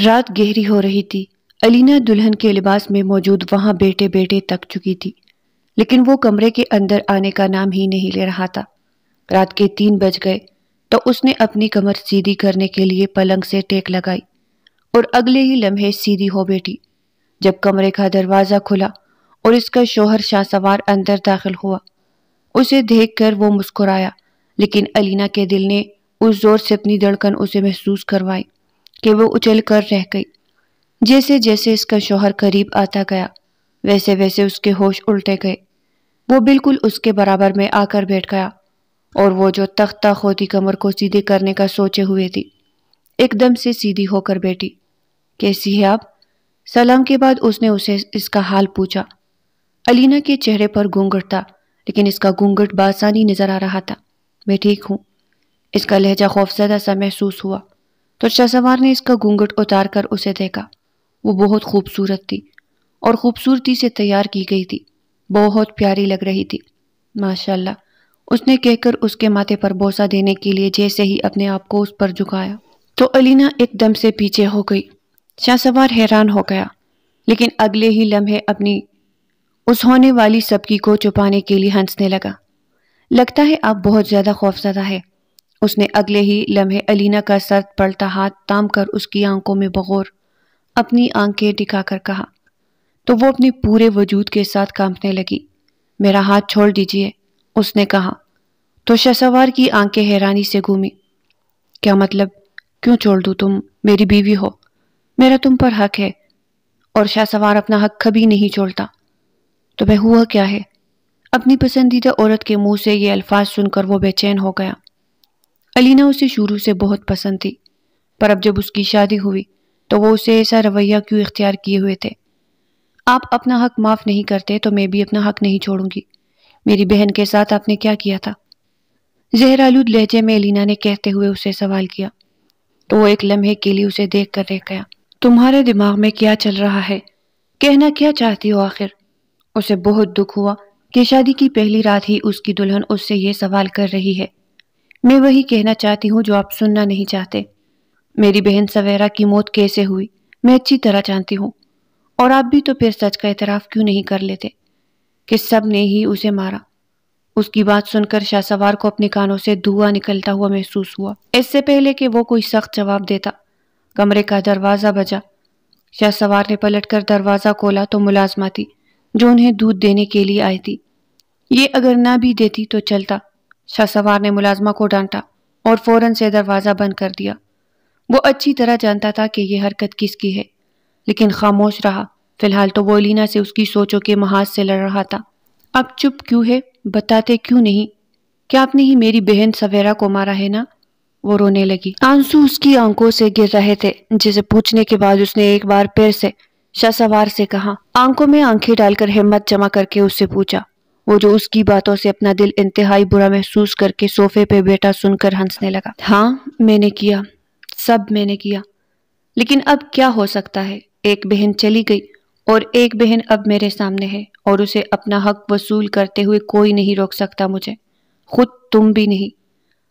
رات گہری ہو رہی تھی۔ الینا دلہن کے لباس میں موجود وہاں بیٹھے بیٹھے تک چکی تھی، لیکن وہ کمرے کے اندر آنے کا نام ہی نہیں لے رہا تھا۔ رات کے 3 بج گئے تو اس نے اپنی کمر سیدھی کرنے کے لیے پلنگ سے ٹیک لگائی اور اگلے ہی لمحے سیدھی ہو بیٹھی جب کمرے کا دروازہ کھلا اور اس کا شوہر شاہ سوار اندر داخل ہوا۔ اسے دیکھ کر وہ مسکرایا، لیکن الینا کے دل نے اس زور سے اپنی دھڑکن اسے محسوس کروائی کہ وہ اچھل کر رہ گئی۔ جیسے جیسے اس کا شوہر قریب آتا گیا ویسے ویسے اس کے ہوش الٹے گئے۔ وہ بالکل اس کے برابر میں آ کر بیٹھ گیا اور وہ جو تختہ خوتی کمر کو سیدھے کرنے کا سوچے ہوئے تھی ایک دم سے سیدھی ہو کر بیٹھی۔ کیسی ہے آپ؟ سلام کے بعد اس نے اسے اس کا حال پوچھا۔ الینا کے چہرے پر گھونگھٹ تھا، لیکن اس کا گھونگھٹ بآسانی نظر آ رہا تھا۔ میں ٹھیک ہوں۔ اس کا لہجہ خوفزدہ سا محسوس ہوا تو شہسوار نے اس کا گھونگھٹ اتار کر اسے دیکھا۔ وہ بہت خوبصورت تھی اور خوبصورتی سے تیار کی گئی تھی، بہت پیاری لگ رہی تھی۔ ماشاءاللہ، اس نے کہہ کر اس کے ماتھے پر بوسہ دینے کے لیے جیسے ہی اپنے آپ کو اس پر جھکایا تو الینا ایک دم سے پیچھے ہو گئی۔ شہسوار حیران ہو گیا، لیکن اگلے ہی لمحے اپنی اس ہونے والی سبکی کو چھپانے کے لیے ہنسنے لگا۔ لگتا ہے آپ بہت زیادہ خوفزدہ ہے۔ اس نے اگلے ہی لمحے الینا کا سرد پڑتا ہاتھ تھام کر اس کی آنکھوں میں بغور اپنی آنکھیں ٹکا کر کہا، تو وہ اپنے پورے وجود کے ساتھ کانپنے لگی۔ میرا ہاتھ چھوڑ دیجئے، اس نے کہا تو شہسوار کی آنکھیں حیرانی سے گھومی۔ کیا مطلب؟ کیوں چھوڑ دوں؟ تم میری بیوی ہو، میرا تم پر حق ہے، اور شہسوار اپنا حق کبھی نہیں چھوڑتا۔ تو میں ہوا کیا ہے؟ اپنی پسندیدہ عورت کے منہ سے یہ الفاظ سن کر وہ بے چین ہو گیا۔ الینا اسے شروع سے بہت پسند تھی، پر اب جب اس کی شادی ہوئی تو وہ اسے ایسا رویہ کیوں اختیار کیے ہوئے تھے؟ آپ اپنا حق معاف نہیں کرتے تو میں بھی اپنا حق نہیں چھوڑوں گی۔ میری بہن کے ساتھ آپ نے کیا کیا تھا؟ زہرآلود لہجے میں الینا نے کہتے ہوئے اسے سوال کیا تو وہ ایک لمحے کے لیے اسے دیکھ کر رہ گیا۔ تمہارے دماغ میں کیا چل رہا ہے؟ کہنا کیا چاہتی ہو آخر؟ اسے بہت دکھ ہوا کہ شادی کی پہلی رات ہی اس کی دلہن اس سے یہ سوال کر رہی ہے۔ میں وہی کہنا چاہتی ہوں جو آپ سننا نہیں چاہتے۔ میری بہن سویرا کی موت کیسے ہوئی میں اچھی طرح جانتی ہوں، اور آپ بھی تو پھر سچ کا اعتراف کیوں نہیں کر لیتے کہ سب نے ہی اسے مارا؟ اس کی بات سن کر شہسوار کو اپنے کانوں سے دھواں نکلتا ہوا محسوس ہوا۔ اس سے پہلے کہ وہ کوئی سخت جواب دیتا کمرے کا دروازہ بجا۔ شہسوار نے پلٹ کر دروازہ کھولا تو ملازمہ تھی جو انہیں دودھ دینے کے لیے آئی تھی۔ یہ اگر نہ بھی دیتی تو چلتا۔ شہسوار نے ملازمہ کو ڈانٹا اور فوراً سے دروازہ بند کر دیا۔ وہ اچھی طرح جانتا تھا کہ یہ حرکت کس کی ہے، لیکن خاموش رہا۔ فی الحال تو وہ الینا سے اس کی سوچوں کے محاذ سے لڑ رہا تھا۔ اب چپ کیوں ہے؟ بتاتے کیوں نہیں؟ کیا آپ نے ہی میری بہن سویرا کو مارا ہے نا؟ وہ رونے لگی۔ آنسو اس کی آنکھوں سے گر رہے تھے، جسے پوچھنے کے بعد اس نے ایک بار پھر سے شہسوار سے کہا۔ آنکھوں میں آنکھیں ڈال کر ہمت جمع کر کے اس سے پوچھا۔ وہ جو اس کی باتوں سے اپنا دل انتہائی برا محسوس کر کے صوفے پہ بیٹھا سن کر ہنسنے لگا۔ ہاں، میں نے کیا، سب میں نے کیا، لیکن اب کیا ہو سکتا ہے؟ ایک بہن چلی گئی اور ایک بہن اب میرے سامنے ہے، اور اسے اپنا حق وصول کرتے ہوئے کوئی نہیں روک سکتا مجھے، خود تم بھی نہیں۔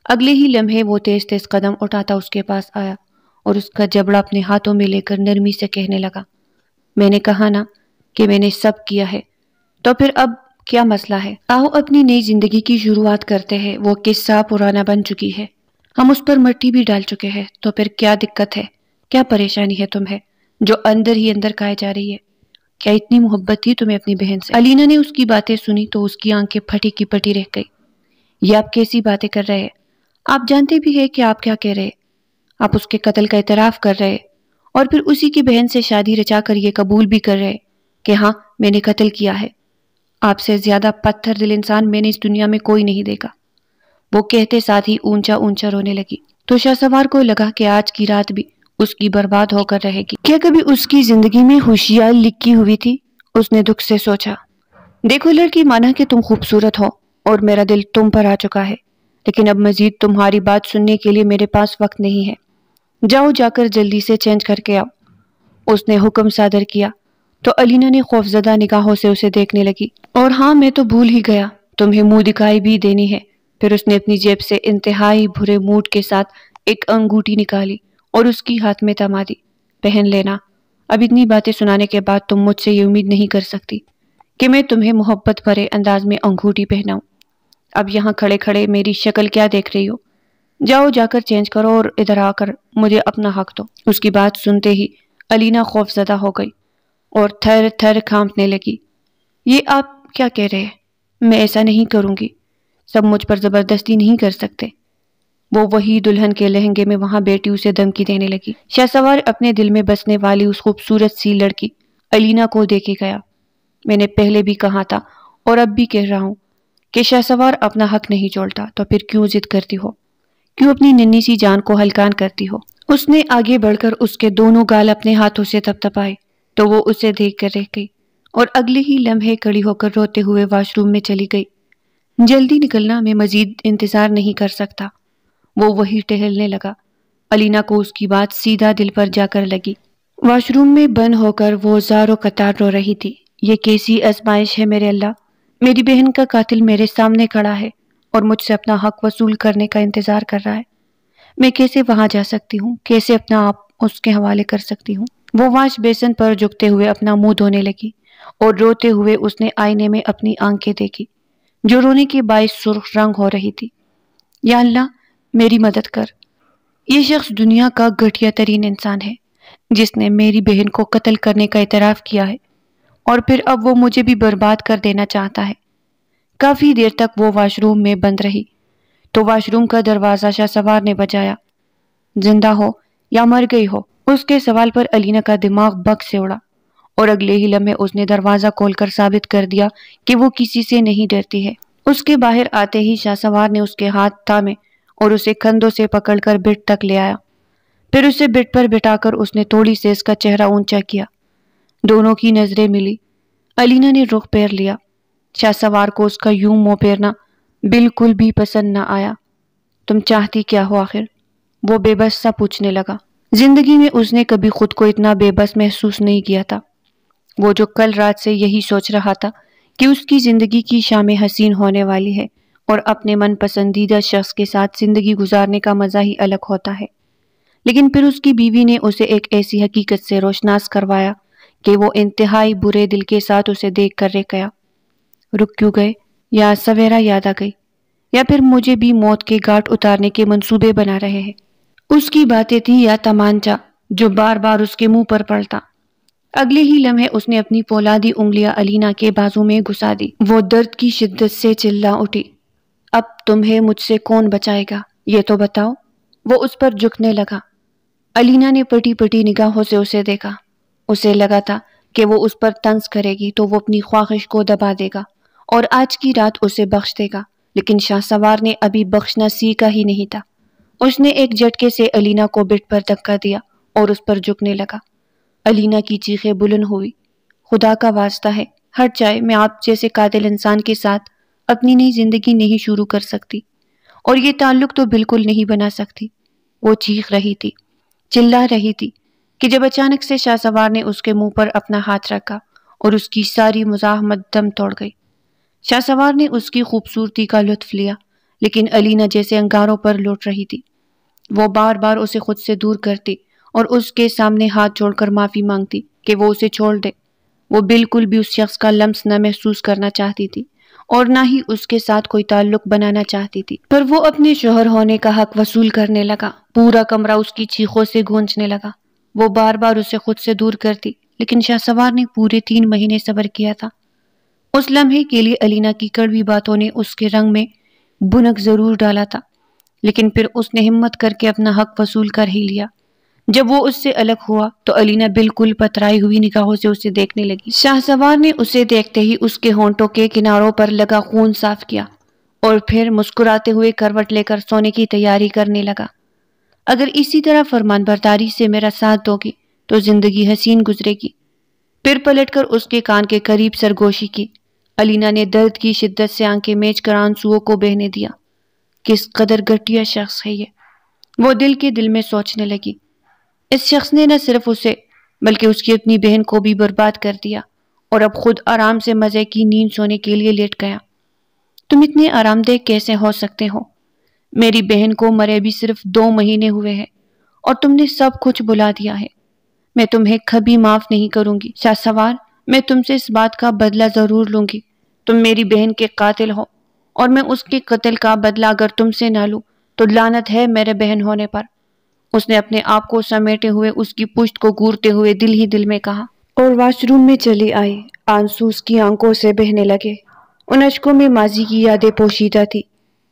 اگلے ہی لمحے وہ تیز تیز قدم اٹھاتا اس کے پاس آیا اور اس کا جبڑا اپنے ہاتھوں میں لے کر نرمی سے کہنے لگا، میں نے کہا نا کہ میں نے سب کیا ہے، تو پھر اب کیا مسئلہ ہے؟ آؤ اپنی نئی زندگی کی شروعات کرتے ہیں۔ وہ قصہ پرانا بن چکی ہے، ہم اس پر مٹی بھی ڈال چکے ہیں، تو پھر کیا دقت ہے؟ کیا پریشانی ہے تمہیں جو اندر ہی اندر کھائے جا رہی ہے؟ کیا اتنی محبت تھی تمہیں اپنی بہن سے؟ الینا نے اس کی باتیں سنی تو اس کی آنکھیں پھٹی کی پٹی رہ گئی۔ یہ آپ کیسی باتیں کر رہے ہیں؟ آپ جانتے بھی ہیں کہ آپ کیا کہہ رہے؟ آپ اس کے قتل کا اعتراف کر رہے اور پھر اسی کی بہن سے شادی رچا کر یہ قبول بھی کر رہے کہ ہاں میں نے قتل کیا ہے۔ آپ سے زیادہ پتھر دل انسان میں نے اس دنیا میں کوئی نہیں دیکھا۔ وہ کہتے ساتھ ہی اونچا اونچا رونے لگی تو شہسوار کو لگا کہ آج کی رات بھی اس کی برباد ہو کر رہے گی۔ کیا کبھی اس کی زندگی میں خوشیاں لکھی ہوئی تھی؟ اس نے دکھ سے سوچا۔ دیکھو لڑکی، مانا کہ تم خوبصورت ہو اور میرا دل تم پر آ چکا ہے، لیکن اب مزید تمہاری بات سننے کے لیے میرے پاس وقت نہیں ہے۔ جاؤ، جا کر جلدی سے چینج کر کے آؤ، اس نے حکم صادر کیا تو الینا نے خوفزدہ نگاہوں سے اسے دیکھنے لگی۔ اور ہاں، میں تو بھول ہی گیا، تمہیں منہ دکھائی بھی دینی ہے۔ پھر اس نے اپنی جیب سے انتہائی برے موڈ کے ساتھ ایک انگوٹھی نکالی اور اس کی ہاتھ میں تھما دی۔ پہن لینا۔ اب اتنی باتیں سنانے کے بعد تم مجھ سے یہ امید نہیں کر سکتی کہ میں تمہیں محبت بھرے انداز میں انگوٹھی پہناؤں۔ اب یہاں کھڑے کھڑے میری شکل کیا دیکھ رہی ہو؟ جاؤ جا کر چینج کرو اور ادھر آ کر مجھے اپنا حق دو۔ اس کی بات سنتے ہی علینا خوف زدہ ہو گئی اور تھر تھر کانپنے لگی۔ یہ آپ کیا کہہ رہے ہیں؟ میں ایسا نہیں کروں گی، سب مجھ پر زبردستی نہیں کر سکتے۔ وہ وہی دلہن کے لہنگے میں وہاں بیٹی اسے دھمکی دینے لگی۔ شہسوار اپنے دل میں بسنے والی اس خوبصورت سی لڑکی علینا کو دیکھے گیا۔ میں نے پہلے بھی کہا تھا اور اب بھی کہہ رہا ہوں کہ شہسوار اپنا حق نہیں چھوڑتا، تو پھر کیوں ضد کرتی ہو؟ کیوں اپنی ننھی سی جان کو ہلکان کرتی ہو؟ اس نے آگے بڑھ کر اس کے دونوں گال اپنے ہاتھوں سے تھپتھپائے تو وہ اسے دیکھ کر رہ گئی اور اگلے ہی لمحے کھڑی ہو کر روتے ہوئے واش روم میں چلی گئی۔ جلدی نکلنا، میں مزید انتظار نہیں کر سکتا۔ وہ وہی ٹہلنے لگا۔ علینا کو اس کی بات سیدھا دل پر جا کر لگی۔ واش روم میں بند ہو کر وہ زار و قطار رو رہی تھی۔ یہ کیسی آزمائش ہے میرے اللہ! میری بہن کا قاتل میرے سامنے کھڑا ہے اور مجھ سے اپنا حق وصول کرنے کا انتظار کر رہا ہے۔ میں کیسے وہاں جا سکتی ہوں؟ کیسے اپنا آپ اس کے حوالے کر سکتی ہوں؟ وہ واش بیسن پر جھکتے ہوئے اپنا منہ دھونے لگی اور روتے ہوئے اس نے آئینے میں اپنی آنکھیں دیکھی جو رونے کے باعث سرخ رنگ ہو رہی تھی۔ یا اللہ، میری مدد کر! یہ شخص دنیا کا گھٹیا ترین انسان ہے جس نے میری بہن کو قتل کرنے کا اعتراف کیا ہے اور پھر اب وہ مجھے بھی برباد کر دینا چاہتا ہے۔ کافی دیر تک وہ واش روم میں بند رہی تو واش روم کا دروازہ شہسوار نے بجایا۔ زندہ ہو یا مر گئی ہو؟ اس کے سوال پر علینا کا دماغ بگ سے اڑا اور اگلے ہی لمحے اس نے دروازہ کھول کر ثابت کر دیا کہ وہ کسی سے نہیں ڈرتی ہے۔ اس کے باہر آتے ہی شہسوار نے اس کے ہاتھ تھامے اور اسے کندھوں سے پکڑ کر بیڈ تک لے آیا۔ پھر اسے بیڈ پر بٹھا کر اس نے تھوڑی سے اس کا چہرہ اونچا کیا۔ دونوں کی نظریں ملی۔ علینا نے رخ پھیر لیا۔ شہسوار کو اس کا یوں منہ پھیرنا بالکل بھی پسند نہ آیا۔ تم چاہتی کیا ہو آخر؟ وہ بے بس سا پوچھنے لگا۔ زندگی میں اس نے کبھی خود کو اتنا بے بس محسوس نہیں کیا تھا۔ وہ جو کل رات سے یہی سوچ رہا تھا کہ اس کی زندگی کی شام حسین ہونے والی ہے اور اپنے من پسندیدہ شخص کے ساتھ زندگی گزارنے کا مزہ ہی الگ ہوتا ہے، لیکن پھر اس کی بیوی نے اسے ایک ایسی حقیقت سے روشناس کروایا کہ وہ انتہائی برے دل کے ساتھ اسے دیکھ کر رہ گیا۔ رک کیوں گئے؟ یا سویرا یاد آ گئی؟ یا پھر مجھے بھی موت کے گھاٹ اتارنے کے منصوبے بنا رہے ہیں؟ اس کی باتیں تھی یا تمانچہ جو بار بار اس کے منہ پر پڑتا؟ اگلے ہی لمحے اس نے اپنی پولادی انگلیاں علینا کے بازو میں گھسا دی۔ وہ درد کی شدت سے چلا اٹھی۔ اب تمہیں مجھ سے کون بچائے گا یہ تو بتاؤ۔ وہ اس پر جھکنے لگا۔ علینا نے پٹی پٹی نگاہوں سے اسے دیکھا۔ اسے لگا تھا کہ وہ اس پر طنز کرے گی تو وہ اپنی خواہش کو دبا دے گا اور آج کی رات اسے بخش دے گا، لیکن شہسوار نے ابھی بخشنا سیکھا ہی نہیں تھا۔ اس نے ایک جھٹکے سے علینا کو بیڈ پر دھکا دیا اور اس پر جھکنے لگا۔ علینا کی چیخیں بلند ہوئی۔ خدا کا واسطہ ہے، ہٹ جائے، میں آپ جیسے قاتل انسان کے ساتھ اپنی نئی زندگی نہیں شروع کر سکتی اور یہ تعلق تو بالکل نہیں بنا سکتی۔ وہ چیخ رہی تھی، چلا رہی تھی کہ جب اچانک سے شہسوار نے اس کے منہ پر اپنا ہاتھ رکھا اور اس کی ساری مزاحمت دم توڑ گئی۔ شہسوار نے اس کی خوبصورتی کا لطف لیا، لیکن علینا جیسے انگاروں پر لوٹ رہی تھی۔ وہ بار بار اسے خود سے دور کرتی اور اس کے سامنے ہاتھ جوڑ کر معافی مانگتی کہ وہ اسے چھوڑ دے۔ وہ بالکل بھی اس شخص کا لمس نہ محسوس کرنا چاہتی تھی اور نہ ہی اس کے ساتھ کوئی تعلق بنانا چاہتی تھی، پر وہ اپنے شوہر ہونے کا حق وصول کرنے لگا۔ پورا کمرہ اس کی چیخوں سے گونجنے لگا۔ وہ بار بار اسے خود سے دور کرتی، لیکن شہسوار نے پورے 3 مہینے صبر کیا تھا۔ اس لمحے کے لیے علینا کی کڑوی باتوں نے اس کے رنگ میں بھنک ضرور ڈالا تھا، لیکن پھر اس نے ہمت کر کے اپنا حق وصول کر ہی لیا۔ جب وہ اس سے الگ ہوا تو علینا بالکل پترائی ہوئی نگاہوں سے اسے دیکھنے لگی۔ شہسوار نے اسے دیکھتے ہی اس کے ہونٹوں کے کناروں پر لگا خون صاف کیا اور پھر مسکراتے ہوئے کروٹ لے کر سونے کی تیاری کرنے لگا۔ اگر اسی طرح فرمان برداری سے میرا ساتھ دو گی تو زندگی حسین گزرے گی۔ پھر پلٹ کر اس کے کان کے قریب سرگوشی کی۔ علینا نے درد کی شدت سے آنکھیں میچ کر آنسوؤں کو بہنے دیا۔ کس قدر گھٹیا شخص ہے یہ، وہ دل کے دل میں سوچنے لگی۔ اس شخص نے نہ صرف اسے بلکہ اس کی اپنی بہن کو بھی برباد کر دیا اور اب خود آرام سے مزے کی نیند سونے کے لیے لیٹ گیا۔ تم اتنے آرام دہ کیسے ہو سکتے ہو؟ میری بہن کو مرے بھی صرف 2 مہینے ہوئے ہیں اور تم نے سب کچھ بلا دیا ہے۔ میں تمہیں کبھی معاف نہیں کروں گی شاہ سوار، میں تم سے اس بات کا بدلہ ضرور لوں گی۔ تم میری بہن کے قاتل ہو اور میں اس کے قتل کا بدلہ اگر تم سے نہ لوں تو لعنت ہے میرے بہن ہونے پر۔ اس نے اپنے آپ کو سمیٹے ہوئے اس کی پشت کو گورتے ہوئے دل ہی دل میں کہا اور واش روم میں چلی آئی۔ آنسو اس کی آنکھوں سے بہنے لگے۔ ان اشکوں میں ماضی کی یادیں پوشیدہ تھی۔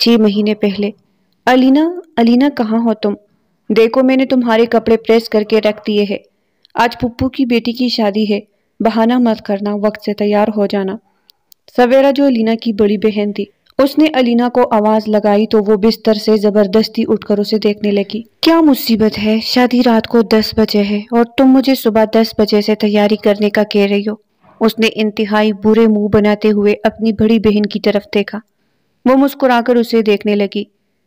6 مہینے پہلے۔ علینا، علینا کہاں ہو تم؟ دیکھو میں نے تمہارے کپڑے پریس کر کے رکھ دیے ہیں۔ آج پھپھو کی بیٹی کی شادی ہے، بہانہ مت کرنا، وقت سے تیار ہو جانا۔ سویرا جو علینا کی بڑی بہن تھی، اس نے علینا کو آواز لگائی تو وہ بستر سے زبردستی اٹھ کر اسے دیکھنے لگی۔ کیا مصیبت ہے؟ شادی رات کو 10 بجے ہے اور تم مجھے صبح 10 بجے سے تیاری کرنے کا کہہ رہی ہو۔ اس نے انتہائی برے منہ بناتے ہوئے اپنی بڑی بہن کی طرف دیکھا۔ وہ مسکرا کر اسے دیکھنے لگی۔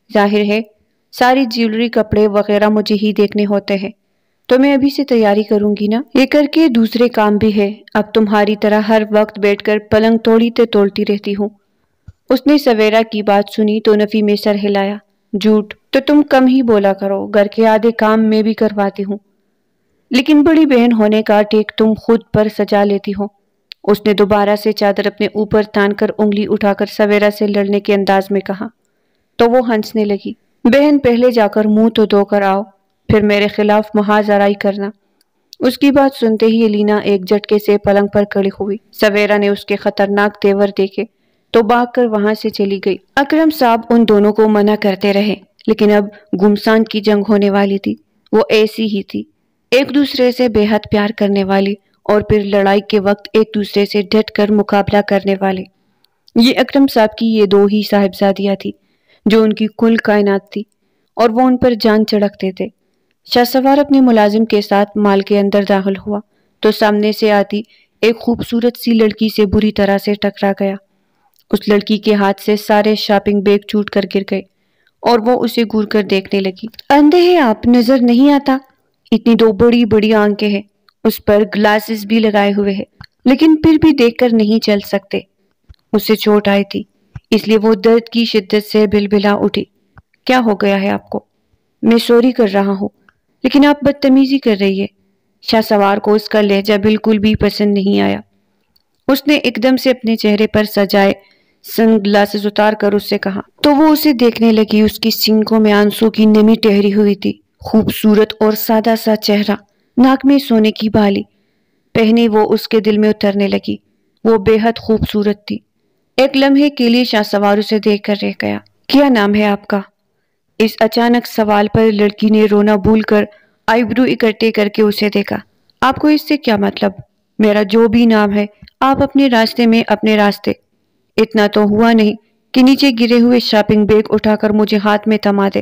ظاہر ہے ساری جیولری، کپڑے وغیرہ مجھے ہی دیکھنے ہوتے ہیں، تو میں ابھی سے تیاری کروں گی نا۔ یہ کر کے دوسرے کام بھی ہے، اب تمہاری طرح ہر وقت بیٹھ کر پلنگ توڑتی رہتی ہوں۔ اس نے سویرا کی بات سنی تو نفی میں سر ہلایا۔ جھوٹ تو تم کم ہی بولا کرو، گھر کے آدھے کام میں بھی کرواتی ہوں، لیکن بڑی بہن ہونے کا ٹیک تم خود پر سجا لیتی ہو۔ اس نے دوبارہ سے چادر اپنے اوپر تان کر انگلی اٹھا کر سویرا سے لڑنے کے انداز میں کہا تو وہ ہنسنے لگی۔ بہن پہلے جا کر منہ تو دھو کر آؤ، پھر میرے خلاف محاذ آرائی کرنا۔ اس کی بات سنتے ہی علینا ایک جھٹکے سے پلنگ پر کھڑی ہوئی۔ سویرا نے اس کے خطرناک تیور دیکھے تو بھاگ کر وہاں سے چلی گئی۔ اکرم صاحب ان دونوں کو منع کرتے رہے، لیکن اب گمسان کی جنگ ہونے والی تھی۔ وہ ایسی ہی تھی، ایک دوسرے سے بے حد پیار کرنے والی اور پھر لڑائی کے وقت ایک دوسرے سے ڈٹ کر مقابلہ کرنے والے۔ یہ اکرم صاحب کی یہ 2 ہی صاحبزادیاں تھی جو ان کی کل کائنات تھی، اور وہ ان پر جان چڑھکتے تھے۔ شاہ سوار اپنے ملازم کے ساتھ مال کے اندر داخل ہوا تو سامنے سے آتی ایک خوبصورت سی لڑکی سے بری طرح سے ٹکرا گیا۔ اس لڑکی کے ہاتھ سے سارے شاپنگ بیگ ٹوٹ کر گر گئے اور وہ اسے گور کر دیکھنے لگی۔ اندھے ہیں آپ، نظر نہیں آتا؟ اتنی 2 بڑی بڑی آنکھیں ہیں، اس پر گلاسز بھی لگائے ہوئے ہیں، لیکن پھر بھی دیکھ کر نہیں چل سکتے۔ اسے چوٹ آئی تھی، اس لیے وہ درد کی شدت سے بلبلا اٹھی۔ کیا ہو گیا ہے آپ کو؟ میں سوری کر رہا ہوں، لیکن آپ بدتمیزی کر رہی ہے۔ شاہ سوار کو اس کا لہجہ بالکل بھی پسند نہیں آیا۔ اس نے ایک دم سے اپنے چہرے پر سجائے سن گلاسز اتار کر اس سے کہا تو وہ اسے دیکھنے لگی۔ اس کی سینکوں میں آنسو کی نمی ٹہری ہوئی تھی۔ خوبصورت اور سادہ سا چہرہ، ناک میں سونے کی بالی پہنے وہ اس کے دل میں اترنے لگی۔ وہ بے حد خوبصورت تھی۔ ایک لمحے کے لیے شاہ سوار اسے دیکھ کر رہ گیا۔ کیا نام ہے آپ کا؟ اس اچانک سوال پر لڑکی نے رونا بھول کر آئی برو اکٹھے کر کے اسے دیکھا۔ آپ کو اس سے کیا مطلب؟ میرا جو بھی نام ہے، آپ اپنے راستے میں اپنے راستے۔ اتنا تو ہوا نہیں کہ نیچے گرے ہوئے شاپنگ بیگ اٹھا کر مجھے ہاتھ میں تھما دے،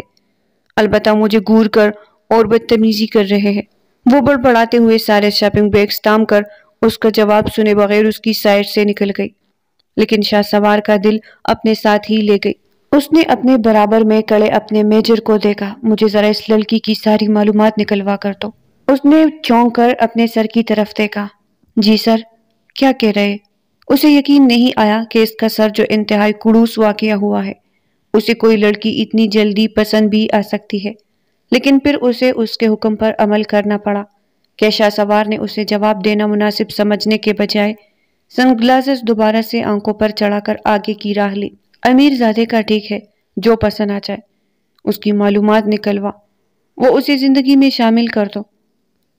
البتہ مجھے گور کر اور بدتمیزی کر رہے ہیں۔ وہ بڑبڑاتے ہوئے سارے شاپنگ بیگز تھام کر اس کا جواب سنے بغیر اس کی سائڈ سے نکل گئی، لیکن شاہ سوار کا دل اپنے ساتھ ہی لے گئی۔ اس نے اپنے برابر میں کھڑے اپنے میجر کو دیکھا۔ مجھے ذرا اس لڑکی کی ساری معلومات نکلوا کر دو۔ اس نے چونک کر اپنے سر کی طرف دیکھا۔ جی سر، کیا کہہ رہے؟ اسے یقین نہیں آیا کہ اس کا سر جو انتہائی کڑوس واقعہ ہوا ہے، اسے کوئی لڑکی اتنی جلدی پسند بھی آ سکتی ہے، لیکن پھر اسے اس کے حکم پر عمل کرنا پڑا۔ کہ شاہ سوار نے اسے جواب دینا مناسب سمجھنے کے بجائے سن گلاسز دوبارہ سے آنکھوں پر چڑھا کر آگے کی راہ لی۔ امیر زادے کا ٹھیک ہے، جو پسند آ جائے، اس کی معلومات نکلوا، وہ اسے زندگی میں شامل کر دو۔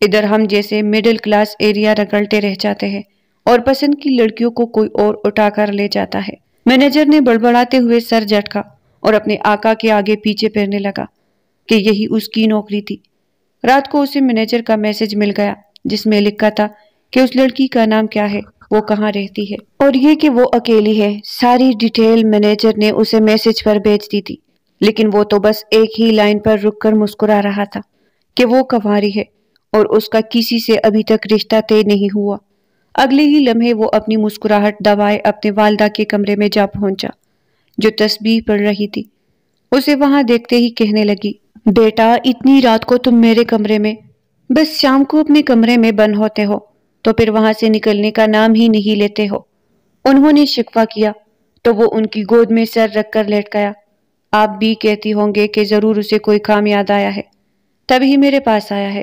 ادھر ہم جیسے مڈل کلاس ایریا رگڑتے رہ جاتے ہیں اور پسند کی لڑکیوں کو کوئی اور اٹھا کر لے جاتا ہے۔ مینیجر نے بڑبڑاتے ہوئے سر جھٹکا اور اپنے آقا کے آگے پیچھے پھرنے لگا کہ یہی اس کی نوکری تھی۔ رات کو اسے مینیجر کا میسج مل گیا جس میں لکھا تھا کہ اس لڑکی کا نام کیا ہے، وہ کہاں رہتی ہے، اور یہ کہ وہ اکیلی ہے۔ ساری ڈیٹیل مینیجر نے اسے میسج پر بھیج دی تھی، لیکن وہ تو بس ایک ہی لائن پر رک کر مسکرا رہا تھا کہ وہ کنواری ہے اور اس کا کسی سے ابھی تک رشتہ طے نہیں ہوا۔ اگلے ہی لمحے وہ اپنی مسکراہٹ دبائے اپنے والدہ کے کمرے میں جا پہنچا جو تسبیح پڑھ رہی تھی۔ اسے وہاں دیکھتے ہی کہنے لگی، بیٹا اتنی رات کو تم میرے کمرے میں؟ بس شام کو اپنے کمرے میں بند ہوتے ہو تو پھر وہاں سے نکلنے کا نام ہی نہیں لیتے ہو۔ انہوں نے شکوہ کیا تو وہ ان کی گود میں سر رکھ کر لیٹ گیا۔ آپ بھی کہتی ہوں گے کہ ضرور اسے کوئی کام یاد آیا ہے، تبھی میرے پاس آیا ہے۔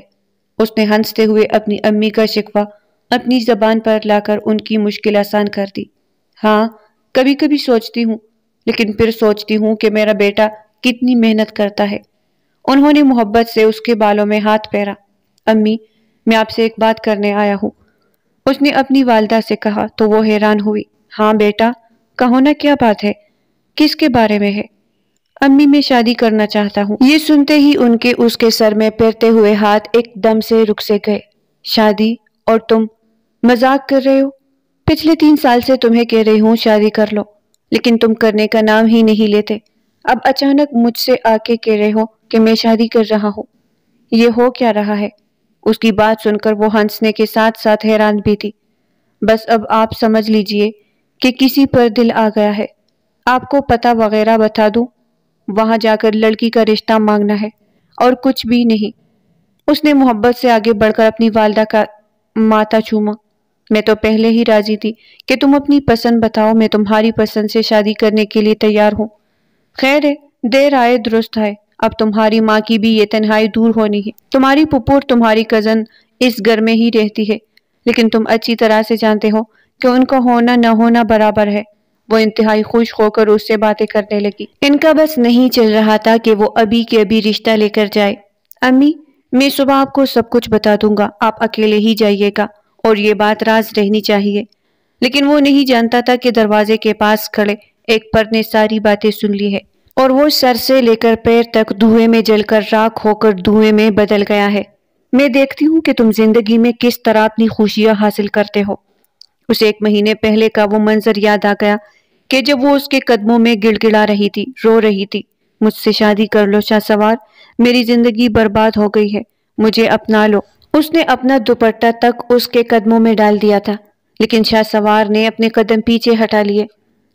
اس نے ہنستے ہوئے اپنی امی کا شکوہ اپنی زبان پر لا کر ان کی مشکل آسان کر دی۔ ہاں، کبھی کبھی سوچتی ہوں، لیکن پھر سوچتی ہوں کہ میرا بیٹا کتنی محنت کرتا ہے۔ انہوں نے محبت سے اس کے بالوں میں ہاتھ پھیرا۔ امی، میں آپ سے ایک بات کرنے آیا ہوں، اس نے اپنی والدہ سے کہا تو وہ حیران ہوئی۔ ہاں بیٹا، کہو نا، کیا بات ہے؟ کس کے بارے میں ہے؟ امی، میں شادی کرنا چاہتا ہوں۔ یہ سنتے ہی ان کے اس کے سر میں پھیرتے ہوئے ہاتھ ایک دم سے رک سے گئے۔ شادی؟ اور تم مذاق کر رہے ہو؟ پچھلے 3 سال سے تمہیں کہہ رہی ہوں شادی کر لو، لیکن تم کرنے کا نام ہی نہیں لیتے۔ اب اچانک مجھ سے آ کے کہہ رہے ہو کہ میں شادی کر رہا ہوں۔ یہ ہو کیا رہا ہے؟ اس کی بات سن کر وہ ہنسنے کے ساتھ ساتھ حیران بھی تھی۔ بس اب آپ سمجھ لیجئے کہ کسی پر دل آ گیا ہے۔ آپ کو پتہ وغیرہ بتا دوں؟ وہاں جا کر لڑکی کا رشتہ مانگنا ہے، اور کچھ بھی نہیں۔ اس نے محبت سے آگے بڑھ کر اپنی والدہ کا ماتھا چوما۔ میں تو پہلے ہی راضی تھی کہ تم اپنی پسند بتاؤ، میں تمہاری پسند سے شادی کرنے کے لیے تیار ہوں۔ خیر ہے، دیر آئے درست آئے، اب تمہاری ماں کی بھی یہ تنہائی دور ہونی ہے۔ تمہاری پھپھو اور تمہاری کزن اس گھر میں ہی رہتی ہے، لیکن تم اچھی طرح سے جانتے ہو کہ ان کا ہونا نہ ہونا برابر ہے۔ وہ انتہائی خوش ہو کر اس سے باتیں کرنے لگی۔ ان کا بس نہیں چل رہا تھا کہ وہ ابھی کے ابھی رشتہ لے کر جائے۔ امی، میں صبح آپ کو سب کچھ بتا دوں گا، آپ اکیلے ہی جائیے گا، اور یہ بات راز رہنی چاہیے۔ لیکن وہ نہیں جانتا تھا کہ دروازے کے پاس کھڑے ایک پر نے ساری باتیں سن لی ہے، اور وہ سر سے لے کر پیر تک دھوئے میں جل کر راکھ ہو کر دھوئے میں بدل گیا ہے۔ میں دیکھتی ہوں کہ تم زندگی میں کس طرح اپنی خوشیاں حاصل کرتے ہو۔ اسے 1 مہینے پہلے کا وہ منظر یاد آ گیا کہ جب وہ اس کے قدموں میں گڑ گڑا رہی تھی، رو رہی تھی، مجھ سے شادی کر لو شاہ سوار، میری زندگی برباد ہو گئی ہے، مجھے اپنا لو۔ اس نے اپنا دوپٹہ تک اس کے قدموں میں ڈال دیا تھا، لیکن شاہ سوار نے اپنے قدم پیچھے ہٹا لیے۔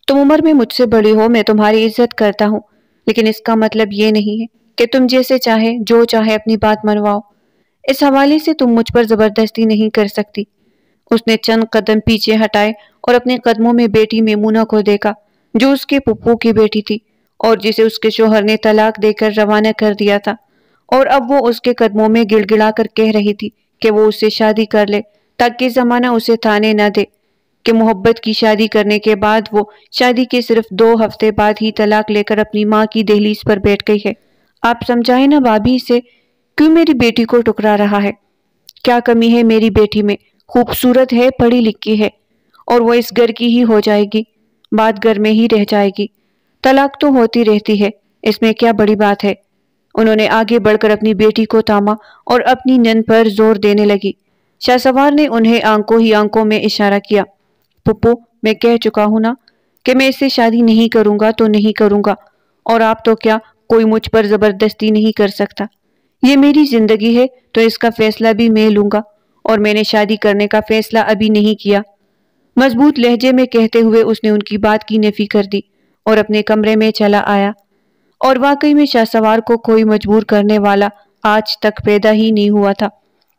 تم عمر میں مجھ سے بڑی ہو، میں تمہاری عزت کرتا ہوں، لیکن اس کا مطلب یہ نہیں ہے کہ تم جیسے چاہے جو چاہے اپنی بات منواؤ۔ اس حوالے سے تم مجھ پر زبردستی نہیں کر سکتی۔ اس نے چند قدم پیچھے ہٹائے اور اپنے قدموں میں بیٹی میمونہ کو دیکھا، جو اس کے پھپھو کی بیٹی تھی اور جسے اس کے شوہر نے طلاق دے کر روانہ کر دیا تھا، اور اب وہ اس کے قدموں میں گڑ گڑا کر کہہ رہی تھی کہ وہ اس سے شادی کر لے تاکہ زمانہ اسے تانے نہ دے کہ محبت کی شادی کرنے کے بعد وہ شادی کے صرف 2 ہفتے بعد ہی طلاق لے کر اپنی ماں کی دہلیز پر بیٹھ گئی ہے۔ آپ سمجھائیں نا بھابھی سے، کیوں میری بیٹی کو ٹکرا رہا ہے؟ کیا کمی ہے میری بیٹی میں؟ خوبصورت ہے، پڑھی لکھی ہے، اور وہ اس گھر کی ہی ہو جائے گی، بات گھر میں ہی رہ جائے گی۔ طلاق تو ہوتی رہتی ہے، اس میں کیا بڑی بات ہے؟ انہوں نے آگے بڑھ کر اپنی بیٹی کو تاما اور اپنی نن پر زور دینے لگی۔ شاہ سوار نے انہیں آنکھوں ہی آنکھوں میں اشارہ کیا۔ پھپھو، میں کہہ چکا ہوں نا کہ میں اس سے شادی نہیں کروں گا تو نہیں کروں گا، اور آپ تو کیا، کوئی مجھ پر زبردستی نہیں کر سکتا۔ یہ میری زندگی ہے تو اس کا فیصلہ بھی میں لوں گا، اور میں نے شادی کرنے کا فیصلہ ابھی نہیں کیا۔ مضبوط لہجے میں کہتے ہوئے اس نے ان کی بات کی نفی کر دی اور اپنے کمرے میں چلا آیا۔ اور واقعی میں شاہ سوار کو کوئی مجبور کرنے والا آج تک پیدا ہی نہیں ہوا تھا،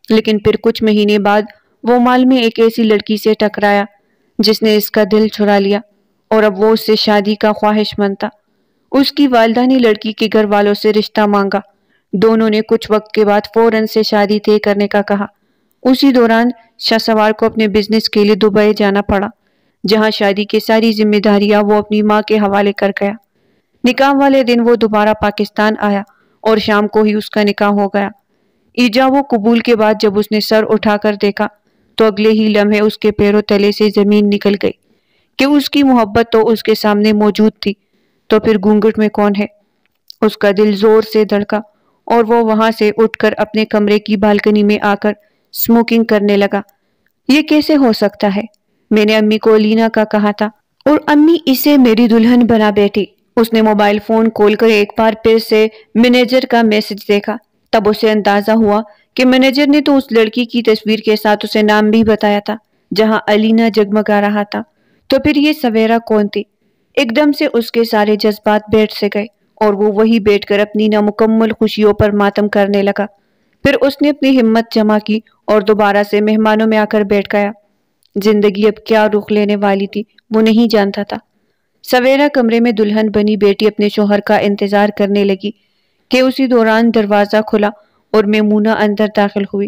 لیکن پھر کچھ مہینے بعد وہ مال میں ایک ایسی لڑکی سے ٹکرایا جس نے اس کا دل چرا لیا، اور اب وہ اس سے شادی کا خواہش مند تھا۔ اس کی والدہ نے لڑکی کے گھر والوں سے رشتہ مانگا۔ دونوں نے کچھ وقت کے بعد فوراً سے شادی طے کرنے کا کہا۔ اسی دوران شاہ سوار کو اپنے بزنس کے لیے دبئی جانا پڑا، جہاں شادی کی ساری ذمہ داریاں وہ اپنی ماں کے حوالے کر گیا۔ نکاح والے دن وہ دوبارہ پاکستان آیا اور شام کو ہی اس کا نکاح ہو گیا۔ ایجاب و قبول کے بعد جب اس نے سر اٹھا کر دیکھا تو اگلے ہی لمحے اس کے پیروں تلے سے زمین نکل گئی کہ اس کی محبت تو اس کے سامنے موجود تھی، تو پھر گھونگھٹ میں کون ہے؟ اس کا دل زور سے دھڑکا اور وہ وہاں سے اٹھ کر اپنے کمرے کی بالکنی میں آ کر اسموکنگ کرنے لگا۔ یہ کیسے ہو سکتا ہے؟ میں نے امی کو الینا کا کہا تھا اور امی اسے میری دلہن بنا بیٹھی۔ اس نے موبائل فون کھول کر ایک بار پھر سے مینیجر کا میسج دیکھا، تب اسے اندازہ ہوا کہ مینیجر نے تو اس لڑکی کی تصویر کے ساتھ اسے نام بھی بتایا تھا جہاں الینا جگمگا رہا تھا، تو پھر یہ سویرا کون تھی؟ ایک دم سے اس کے سارے جذبات بیٹھ سے گئے اور وہ وہی بیٹھ کر اپنی نامکمل خوشیوں پر ماتم کرنے لگا۔ پھر اس نے اپنی ہمت جمع کی اور دوبارہ سے مہمانوں میں آ کر بیٹھ گیا۔ زندگی اب کیا رخ لینے والی تھی وہ نہیں جانتا تھا۔ سویرا کمرے میں دلہن بنی بیٹی اپنے شوہر کا انتظار کرنے لگی کہ اسی دوران دروازہ کھلا اور میمونہ اندر داخل ہوئی۔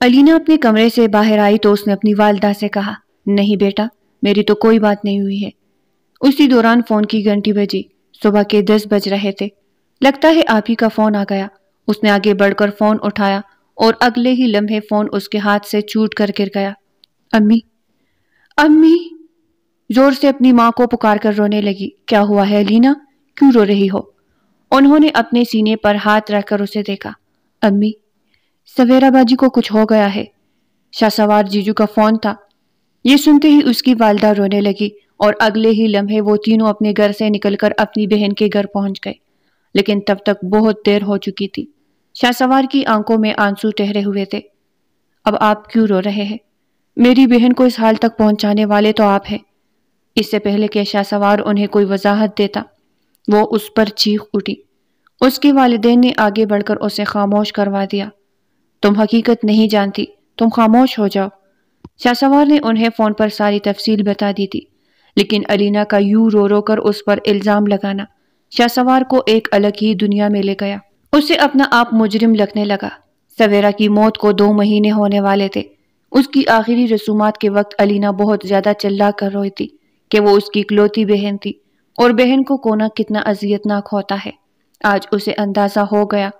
علینا اپنے کمرے سے باہر آئی تو اس نے اپنی والدہ سے کہا، نہیں بیٹا، میری تو کوئی بات نہیں ہوئی ہے۔ اسی دوران فون کی گھنٹی بجی۔ صبح کے 10 بج رہے تھے۔ لگتا ہے آپ ہی کا فون آ گیا۔ اس نے آگے بڑھ کر فون اٹھایا اور اگلے ہی لمحے فون اس کے ہاتھ سے چھوٹ کر گر گیا۔ امی، امی، زور سے اپنی ماں کو پکار کر رونے لگی۔ کیا ہوا ہے علینا؟ کیوں رو رہی ہو؟ انہوں نے اپنے سینے پر ہاتھ رکھ کر اسے دیکھا۔ امی، سویرا باجی کو کچھ ہو گیا ہے۔ شاہ سوار جیجو کا فون تھا۔ یہ سنتے ہی اس کی والدہ رونے لگی اور اگلے ہی لمحے وہ تینوں اپنے گھر سے نکل کر اپنی بہن کے گھر پہنچ گئے، لیکن تب تک بہت دیر ہو چکی تھی۔ شاہ سوار کی آنکھوں میں آنسو ٹھہرے ہوئے تھے۔ اب آپ کیوں رو رہے ہیں؟ میری بہن کو اس حال تک پہنچانے والے تو آپ ہیں۔ اس سے پہلے کہ شاہ سوار انہیں کوئی وضاحت دیتا، وہ اس پر چیخ اٹھی۔ اس کے والدین نے آگے بڑھ کر اسے خاموش کروا دیا۔ تم حقیقت نہیں جانتی، تم خاموش ہو جاؤ۔ شاہ سوار نے انہیں فون پر ساری تفصیل بتا دی تھی، لیکن علینا کا یوں رو رو کر اس پر الزام لگانا شاہ سوار کو ایک الگ ہی دنیا میں لے گیا۔ اسے اپنا آپ مجرم لگنے لگا۔ سویرا کی موت کو 2 مہینے ہونے والے تھے۔ اس کی آخری رسومات کے وقت علینا بہت زیادہ چلا کر روئی تھی کہ وہ اس کی اکلوتی بہن تھی اور بہن کو کونا کتنا اذیت ناک ہوتا ہے۔ آج اسے اندازہ ہو گیا۔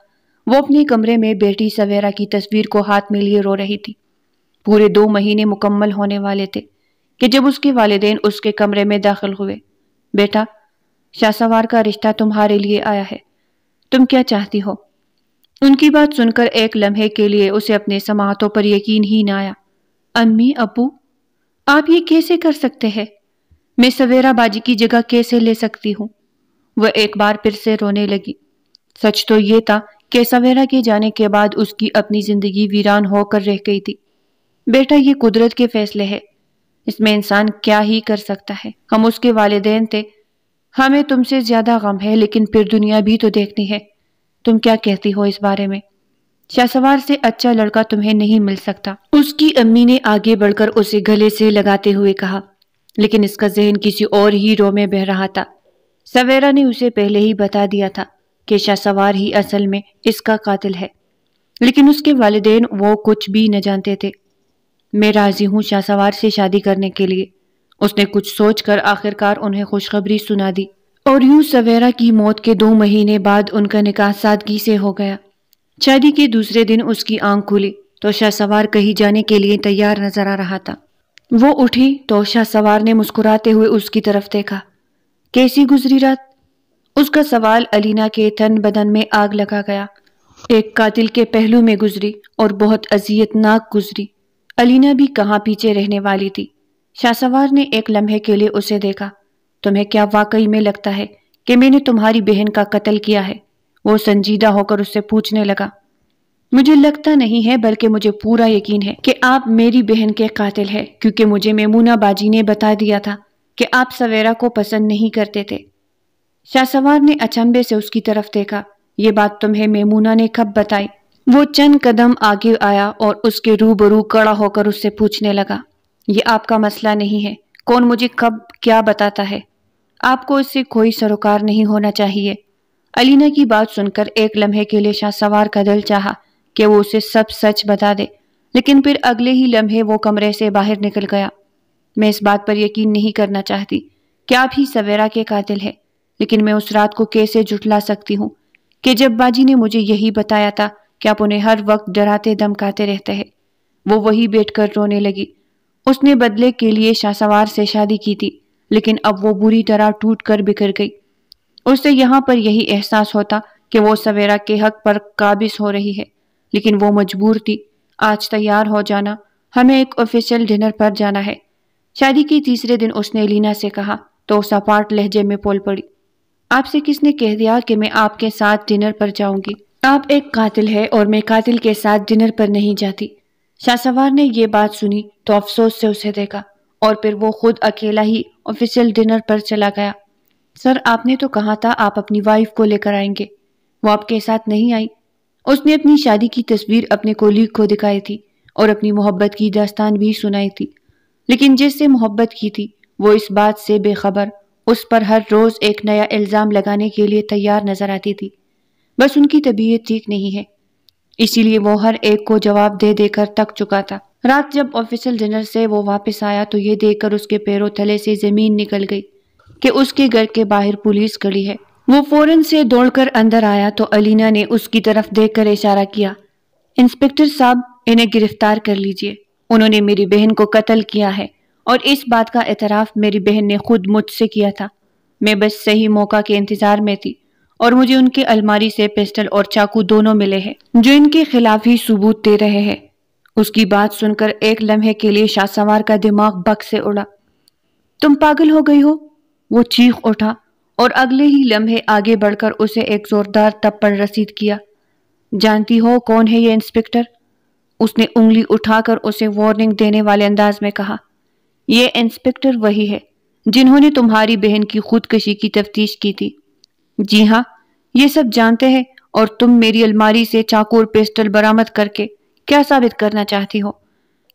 وہ اپنے کمرے میں بیٹی سویرا کی تصویر کو ہاتھ میں لیے رو رہی تھی۔ پورے 2 مہینے مکمل ہونے والے تھے کہ جب اس کے والدین اس کے کمرے میں داخل ہوئے۔ بیٹا، شاہ سوار کا رشتہ تمہارے لیے آیا ہے، تم کیا چاہتی ہو؟ ان کی بات سن کر ایک لمحے کے لیے اسے اپنے سماعتوں پر یقین ہی نہ آیا۔ امی، ابو، آپ یہ کیسے کر سکتے ہیں؟ میں سویرا باجی کی جگہ کیسے لے سکتی ہوں؟ وہ ایک بار پھر سے رونے لگی۔ سچ تو یہ تھا کہ سویرا کے جانے کے بعد اس کی اپنی زندگی ویران ہو کر رہ گئی تھی۔ بیٹا، یہ قدرت کے فیصلے ہے، اس میں انسان کیا ہی کر سکتا ہے۔ ہم اس کے والدین تھے، ہمیں تم سے زیادہ غم ہے، لیکن پھر دنیا بھی تو دیکھنی ہے۔ تم کیا کہتی ہو اس بارے میں؟ شاہ سوار سے اچھا لڑکا تمہیں نہیں مل سکتا، اس کی امی نے آگے بڑھ کر اسے گلے سے لگاتے ہوئے کہا، لیکن اس کا ذہن کسی اور ہی رو میں بہہ رہا تھا۔ سویرا نے اسے پہلے ہی بتا دیا تھا کہ شاہ سوار ہی اصل میں اس کا قاتل ہے، لیکن اس کے والدین وہ کچھ بھی نہ جانتے تھے۔ میں راضی ہوں شاہ سوار سے شادی کرنے کے لیے، اس نے کچھ سوچ کر آخرکار انہیں خوشخبری سنا دی۔ اور یوں سویرا کی موت کے 2 مہینے بعد ان کا نکاح سادگی سے ہو گیا۔ شادی کے دوسرے دن اس کی آنکھ کھلی تو شاہ سوار کہیں جانے کے لیے تیار نظر آ رہا تھا۔ وہ اٹھی تو شاہ سوار نے مسکراتے ہوئے اس کی طرف دیکھا۔ کیسی گزری رات؟ اس کا سوال علینا کے تن بدن میں آگ لگا گیا۔ ایک قاتل کے پہلو میں گزری اور بہت اذیت ناک گزری۔ علینا بھی کہاں پیچھے رہنے والی تھی۔ شاہ سوار نے ایک لمحے کے لیے اسے دیکھا۔ تمہیں کیا واقعی میں لگتا ہے کہ میں نے تمہاری بہن کا قتل کیا ہے؟ وہ سنجیدہ ہو کر اس سے پوچھنے لگا۔ مجھے لگتا نہیں ہے، بلکہ مجھے پورا یقین ہے کہ آپ میری بہن کے قاتل ہیں، کیونکہ مجھے میمونہ باجی نے بتا دیا تھا کہ آپ سویرا کو پسند نہیں کرتے تھے۔ شاہ سوار نے اچنبے سے اس کی طرف دیکھا۔ یہ بات تمہیں میمونہ نے کب بتائی؟ وہ چند قدم آگے آیا اور اس کے روبرو کھڑا ہو کر اس سے پوچھنے لگا۔ یہ آپ کا مسئلہ نہیں ہے، کون مجھے کب کیا بتاتا ہے؟ آپ کو اس سے کوئی سروکار نہیں ہونا چاہیے۔ علینا کی بات سن کر ایک لمحے کے لیے شاہ سوار کا دل چاہا کہ وہ اسے سب سچ بتا دے، لیکن پھر اگلے ہی لمحے وہ کمرے سے باہر نکل گیا۔ میں اس بات پر یقین نہیں کرنا چاہتی کہ آپ ہی سویرا کے قاتل ہیں، لیکن میں اس رات کو کیسے جھٹلا سکتی ہوں کہ جب باجی نے مجھے یہی بتایا تھا کہ آپ انہیں ہر وقت ڈراتے دھمکاتے رہتے ہیں۔ وہ وہی بیٹھ کر رونے لگی۔ اس نے بدلے کے لیے شاہ سوار سے شادی کی تھی، لیکن اب وہ بری طرح ٹوٹ کر بکھر گئی۔ اسے یہاں پر یہی احساس ہوتا کہ وہ سویرا کے حق پر قابض ہو رہی ہے، لیکن وہ مجبور تھی۔ آج تیار ہو جانا، ہمیں ایک آفیشیل ڈنر پر جانا ہے۔ شادی کے تیسرے دن اس نے علینا سے کہا تو سپاٹ لہجے میں بول پڑی۔ آپ سے کس نے کہہ دیا کہ میں آپ کے ساتھ ڈنر پر جاؤں گی؟ آپ ایک قاتل ہے اور میں قاتل کے ساتھ ڈنر پر نہیں جاتی۔ شاہ سوار نے یہ بات سنی تو افسوس سے اسے دیکھا اور پھر وہ خود اکیلا ہی آفیشیل ڈنر پر چلا گیا۔ سر، آپ نے تو کہا تھا آپ اپنی وائف کو لے کر آئیں گے، وہ آپ کے ساتھ نہیں آئی؟ اس نے اپنی شادی کی تصویر اپنے کولیگ کو دکھائی تھی اور اپنی محبت کی داستان بھی سنائی تھی، لیکن جس سے محبت کی تھی وہ اس بات سے بے خبر اس پر ہر روز ایک نیا الزام لگانے کے لیے تیار نظر آتی تھی۔ بس ان کی طبیعت ٹھیک نہیں ہے۔ اسی لیے وہ ہر ایک کو جواب دے دے کر تک چکا تھا۔ رات جب آفیسل ڈنر سے وہ واپس آیا تو یہ دیکھ کر اس کے پیروں تلے سے زمین نکل گئی کہ اس کے گھر کے باہر پولیس کھڑی ہے۔ وہ فوراً سے دوڑ کر اندر آیا تو الینا نے اس کی طرف دیکھ کر اشارہ کیا، انسپکٹر صاحب، انہیں گرفتار کر لیجئے، انہوں نے میری بہن کو قتل کیا ہے، اور اس بات کا اعتراف میری بہن نے خود مجھ سے کیا تھا۔ میں بس صحیح موقع کے انتظار میں تھی، اور مجھے ان کے الماری سے پسٹل اور چاقو دونوں ملے ہیں جو ان کے خلاف ہی ثبوت دے رہے ہیں۔ اس کی بات سن کر ایک لمحے کے لیے شاہ سوار کا دماغ بک سے اڑا۔ تم پاگل ہو گئی ہو؟ وہ چیخ اٹھا اور اگلے ہی لمحے آگے بڑھ کر اسے ایک زوردار تھپڑ رسید کیا۔ جانتی ہو کون ہے یہ انسپکٹر؟ اس نے انگلی اٹھا کر اسے وارننگ دینے والے انداز میں کہا۔ یہ انسپکٹر وہی ہے جنہوں نے تمہاری بہن کی خودکشی کی تفتیش کی تھی۔ جی ہاں، یہ سب جانتے ہیں، اور تم میری الماری سے چاقو اور پسٹل برآمد کر کے کیا ثابت کرنا چاہتی ہو؟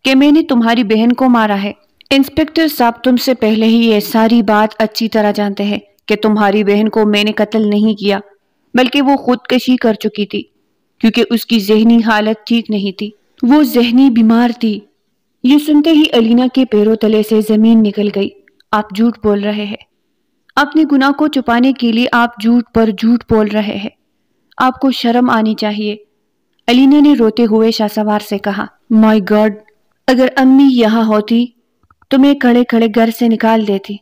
کہ میں نے تمہاری بہن کو مارا ہے۔ انسپکٹر صاحب، تم سے پہلے ہی یہ ساری بات اچھی طرح جانتے ہیں کہ تمہاری بہن کو میں نے قتل نہیں کیا، بلکہ وہ خودکشی کر چکی تھی، کیونکہ اس کی ذہنی حالت ٹھیک نہیں تھی، وہ ذہنی بیمار تھی۔ یہ سنتے ہی الینا کے پیروں تلے سے زمین نکل گئی۔ آپ جھوٹ بول رہے ہیں، اپنے گناہ کو چھپانے کے لیے آپ جھوٹ پر جھوٹ بول رہے ہیں، آپ کو شرم آنی چاہیے۔ الینا نے روتے ہوئے شاہ سوار سے کہا، مائی گاڈ، اگر امی یہاں ہوتی تو میں کھڑے کھڑے گھر سے نکال دیتی۔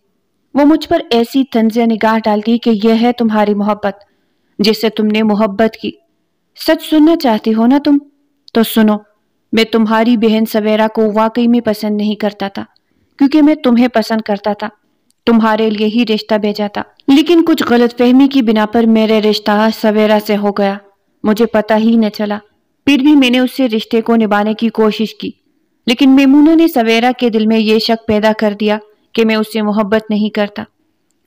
وہ مجھ پر ایسی طنز نگاہ ڈالتی کہ یہ ہے تمہاری محبت جس سے تم نے محبت کی۔ سچ سننا چاہتی ہو نا تم؟ تو سنو، میں تمہاری بہن سویرا کو واقعی میں پسند نہیں کرتا تھا، کیونکہ میں تمہیں پسند کرتا تھا، تمہارے لیے ہی رشتہ بھیجا تھا، لیکن کچھ غلط فہمی کی بنا پر میرے رشتہ سویرا سے ہو گیا، مجھے پتہ ہی نہ چلا۔ پھر بھی میں نے اس سے رشتے کو نبھانے کی کوشش کی، لیکن میمونہ نے سویرا کے دل میں یہ شک پیدا کر دیا کہ میں اس سے محبت نہیں کرتا۔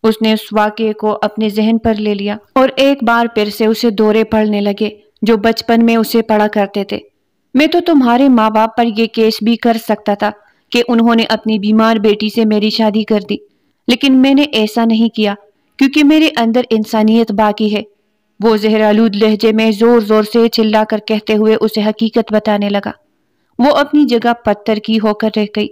اس نے اس واقعے کو اپنے ذہن پر لے لیا اور ایک بار پھر سے اسے دورے پڑنے لگے جو بچپن میں اسے پڑا کرتے تھے۔ میں تو تمہارے ماں باپ پر یہ کیس بھی کر سکتا تھا کہ انہوں نے اپنی بیمار بیٹی سے میری شادی کر دی، لیکن میں نے ایسا نہیں کیا کیونکہ میرے اندر انسانیت باقی ہے۔ وہ زہرآلود لہجے میں زور زور سے چلا کر کہتے ہوئے اسے حقیقت بتانے لگا۔ وہ اپنی جگہ پتھر کی ہو کر رہ گئی۔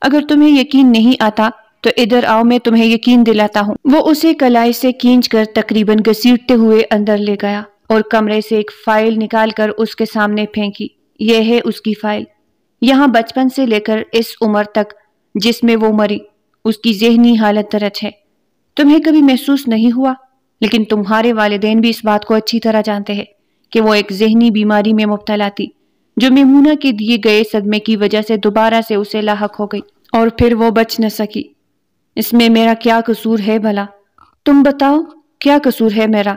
اگر تمہیں یقین نہیں آتا تو ادھر آؤ، میں تمہیں یقین دلاتا ہوں۔ وہ اسے کلائی سے کھینچ کر تقریباً گھسیٹتے ہوئے اندر لے گیا اور کمرے سے ایک فائل نکال کر اس کے سامنے پھینکی۔ یہ ہے اس کی فائل، یہاں بچپن سے لے کر اس عمر تک جس میں وہ مری اس کی ذہنی حالت درج ہے۔ تمہیں کبھی محسوس نہیں ہوا، لیکن تمہارے والدین بھی اس بات کو اچھی طرح جانتے ہیں کہ وہ ایک ذہنی بیماری میں مبتلا تھی جو میمونہ کے دیے گئے صدمے کی وجہ سے دوبارہ سے اسے لاحق ہو گئی، اور پھر وہ بچ نہ سکی۔ اس میں میرا کیا قصور ہے بھلا؟ تم بتاؤ، کیا قصور ہے میرا؟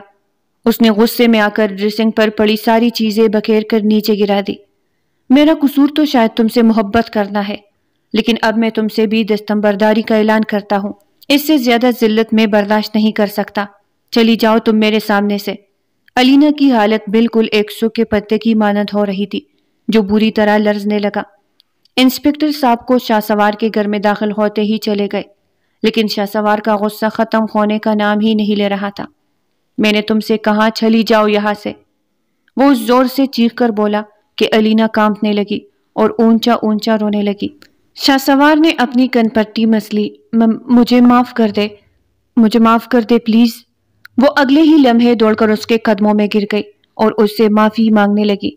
اس نے غصے میں آ کر ڈریسنگ پر پڑی ساری چیزیں بکھیر کر نیچے گرا دی۔ میرا قصور تو شاید تم سے محبت کرنا ہے، لیکن اب میں تم سے بھی دستبرداری کا اعلان کرتا ہوں۔ اس سے زیادہ ذلت میں برداشت نہیں کر سکتا۔ چلی جاؤ تم میرے سامنے سے۔ الینا کی حالت بالکل ایک سوکھے پتے کی مانند ہو رہی تھی جو بری طرح لرزنے لگا۔ انسپکٹر صاحب کو شاہ سوار کے گھر میں داخل ہوتے ہی چلے گئے، لیکن شاہ سوار کا غصہ ختم ہونے کا نام ہی نہیں لے رہا تھا۔ میں نے تم سے کہا چلی جاؤ یہاں سے، وہ زور سے چیخ کر بولا کہ الینا کانپنے لگی اور اونچا اونچا رونے لگی۔ شاہ سوار نے اپنی کن پٹی مس لی۔ مجھے معاف کر دے، مجھے معاف کر دے پلیز۔ وہ اگلے ہی لمحے دوڑ کر اس کے قدموں میں گر گئی اور اس سے معافی مانگنے لگی۔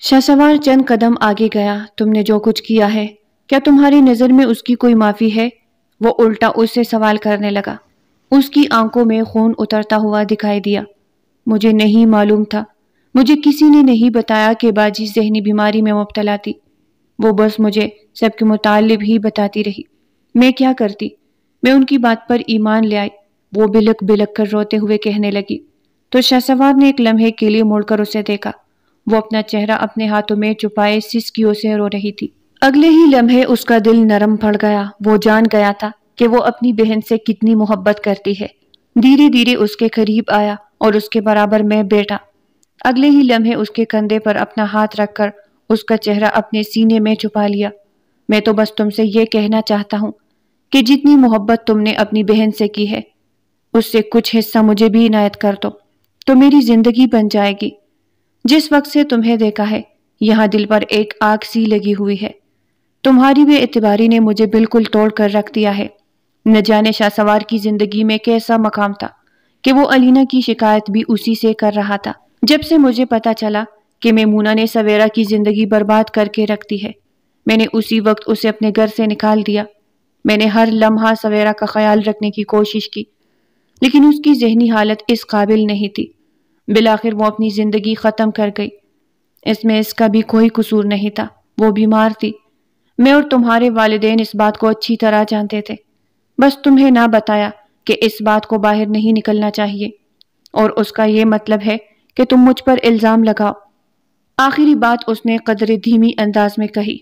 شاہ سوار چند قدم آگے گیا۔ تم نے جو کچھ کیا ہے، کیا تمہاری نظر میں اس کی کوئی معافی ہے؟ وہ الٹا اس سے سوال کرنے لگا۔ اس کی آنکھوں میں خون اترتا ہوا دکھائی دیا۔ مجھے نہیں معلوم تھا، مجھے کسی نے نہیں بتایا کہ باجی ذہنی بیماری میں مبتلا تھی، وہ بس مجھے سب کے متعلق ہی بتاتی رہی۔ میں کیا کرتی؟ میں ان کی بات پر ایمان لے آئی، وہ بلک بلک کر روتے ہوئے کہنے لگی۔ تو شاہ سوار نے ایک لمحے کے لیے مڑ کر اسے دیکھا۔ وہ اپنا چہرہ اپنے ہاتھوں میں چھپائے سسکیوں سے رو رہی تھی۔ اگلے ہی لمحے اس کا دل نرم پڑ گیا۔ وہ جان گیا تھا کہ وہ اپنی بہن سے کتنی محبت کرتی ہے۔ دھیرے دھیرے اس کے قریب آیا اور اس کے برابر میں بیٹھا۔ اگلے ہی لمحے اس کے کندھے پر اپنا ہاتھ رکھ کر اس کا چہرہ اپنے سینے میں چھپا لیا۔ میں تو بس تم سے یہ کہنا چاہتا ہوں کہ جتنی محبت تم نے اپنی بہن سے کی ہے، اس سے کچھ حصہ مجھے بھی عنایت کر دو، تو میری زندگی بن جائے گی۔ جس وقت سے تمہیں دیکھا ہے یہاں دل پر ایک آگ سی لگی ہوئی ہے۔ تمہاری بے اعتباری نے مجھے بالکل توڑ کر رکھ دیا ہے۔ نہ جانے شاہ سوار کی زندگی میں کیسا مقام تھا کہ وہ علینا کی شکایت بھی اسی سے کر رہا تھا۔ جب سے مجھے پتا چلا کہ میمونہ نے سویرا کی زندگی برباد کر کے رکھ دی ہے، میں نے اسی وقت اسے اپنے گھر سے نکال دیا۔ میں نے ہر لمحہ سویرا کا خیال رکھنے کی کوشش کی، لیکن اس کی ذہنی حالت اس قابل نہیں تھی۔ بالآخر وہ اپنی زندگی ختم کر گئی۔ اس میں اس کا بھی کوئی قصور نہیں تھا، وہ بیمار تھی۔ میں اور تمہارے والدین اس بات کو اچھی طرح جانتے تھے، بس تمہیں نہ بتایا کہ اس بات کو باہر نہیں نکلنا چاہیے، اور اس کا یہ مطلب ہے کہ تم مجھ پر الزام لگاؤ۔ آخری بات اس نے قدرے دھیمی انداز میں کہی۔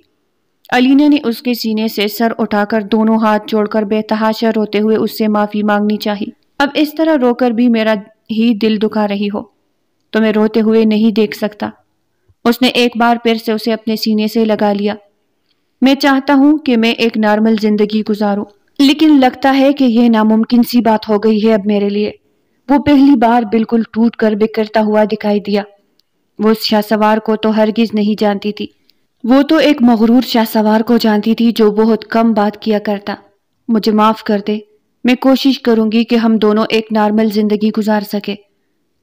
علینا نے اس کے سینے سے سر اٹھا کر دونوں ہاتھ جوڑ کر بے تحاشا روتے ہوئے اس سے معافی مانگنی چاہی۔ اب اس طرح رو کر بھی میرا ہی دل دکھا رہی ہو، تمہیں روتے ہوئے نہیں دیکھ سکتا۔ اس نے ایک بار پھر سے اسے اپنے سینے سے لگا لیا۔ میں چاہتا ہوں کہ میں ایک نارمل زندگی گزاروں، لیکن لگتا ہے کہ یہ ناممکن سی بات ہو گئی ہے اب میرے لیے۔ وہ پہلی بار بالکل ٹوٹ کر بکھرتا ہوا دکھائی دیا۔ وہ اس شاہ سوار کو تو ہرگز نہیں جانتی تھی، وہ تو ایک مغرور شاہ سوار کو جانتی تھی جو بہت کم بات کیا کرتا۔ مجھے معاف کر دے، میں کوشش کروں گی کہ ہم دونوں ایک نارمل زندگی گزار سکے۔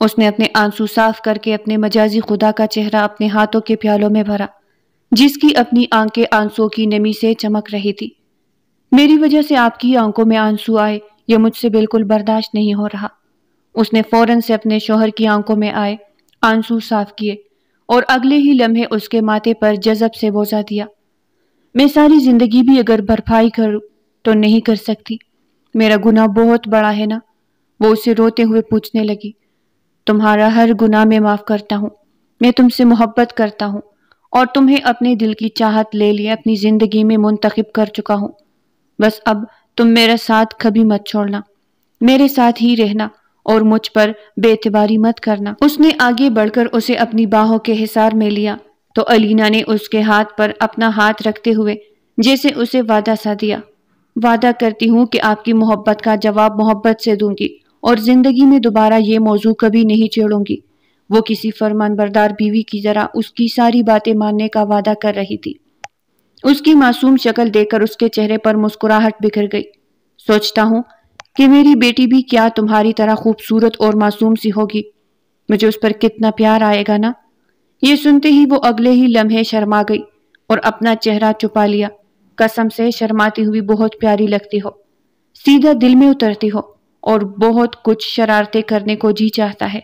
اس نے اپنے آنسو صاف کر کے اپنے مجازی خدا کا چہرہ اپنے ہاتھوں کے پیالوں میں بھرا، جس کی اپنی آنکھیں آنسو کی نمی سے چمک رہی تھی۔ میری وجہ سے آپ کی آنکھوں میں آنسو آئے، یہ مجھ سے بالکل برداشت نہیں ہو رہا۔ اس نے فوراً سے اپنے شوہر کی آنکھوں میں آئے آنسو صاف کیے اور اگلے ہی لمحے اس کے ماتھے پر جذب سے بوسہ دیا۔ میں ساری زندگی بھی اگر بھرپائی کروں تو نہیں کر سکتی، میرا گناہ بہت بڑا ہے نا؟ وہ اسے روتے ہوئے پوچھنے لگی۔ تمہارا ہر گناہ میں معاف کرتا ہوں، میں تم سے محبت کرتا ہوں اور تمہیں اپنے دل کی چاہت لے لیے اپنی زندگی میں منتخب کر چکا ہوں۔ بس اب تم میرا ساتھ کبھی مت چھوڑنا، میرے ساتھ ہی رہنا اور مجھ پر بے اعتباری مت کرنا۔ اس نے آگے بڑھ کر اسے اپنی باہوں کے حصار میں لیا تو علینا نے اس کے ہاتھ پر اپنا ہاتھ رکھتے ہوئے جیسے اسے وعدہ سا دیا۔ وعدہ کرتی ہوں کہ آپ کی محبت کا جواب محبت سے دوں گی اور زندگی میں دوبارہ یہ موضوع کبھی نہیں چھیڑوں گی۔ وہ کسی فرمان بردار بیوی کی طرح اس کی ساری باتیں ماننے کا وعدہ کر رہی تھی۔ اس کی معصوم شکل دیکھ کر اس کے چہرے پر مسکراہٹ بکھر گئی۔ سوچتا ہوں کہ میری بیٹی بھی کیا تمہاری طرح خوبصورت اور معصوم سی ہوگی، مجھے اس پر کتنا پیار آئے گا نا۔ یہ سنتے ہی وہ اگلے ہی لمحے شرما گئی اور اپنا چہرہ چھپا لیا۔ قسم سے شرماتی ہوئی بہت پیاری لگتی ہو، سیدھا دل میں اترتی ہو اور بہت کچھ شرارتیں کرنے کو جی چاہتا ہے۔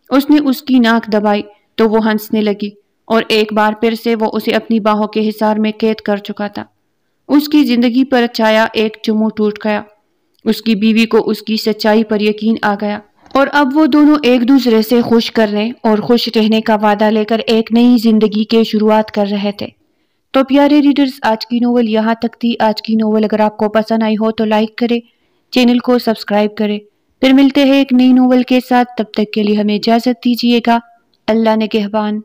اس نے اس کی ناک دبائی تو وہ ہنسنے لگی اور ایک بار پھر سے وہ اسے اپنی باہوں کے حصار میں قید کر چکا تھا۔ اس کی زندگی پر چھایا ایک چمو ٹوٹ گیا۔ اس کی بیوی کو اس کی سچائی پر یقین آ گیا اور اب وہ دونوں ایک دوسرے سے خوش کرنے اور خوش رہنے کا وعدہ لے کر ایک نئی زندگی کے شروعات کر رہے تھے۔ تو پیارے ریڈرز، آج کی ناول یہاں تک تھی۔ آج کی ناول اگر آپ کو پسند آئی ہو تو لائک کریں، چینل کو سبسکرائب کریں۔ پھر ملتے ہیں ایک نئی ناول کے ساتھ، تب تک کے لیے ہمیں اجازت دیجیے گا۔ اللہ نگہبان۔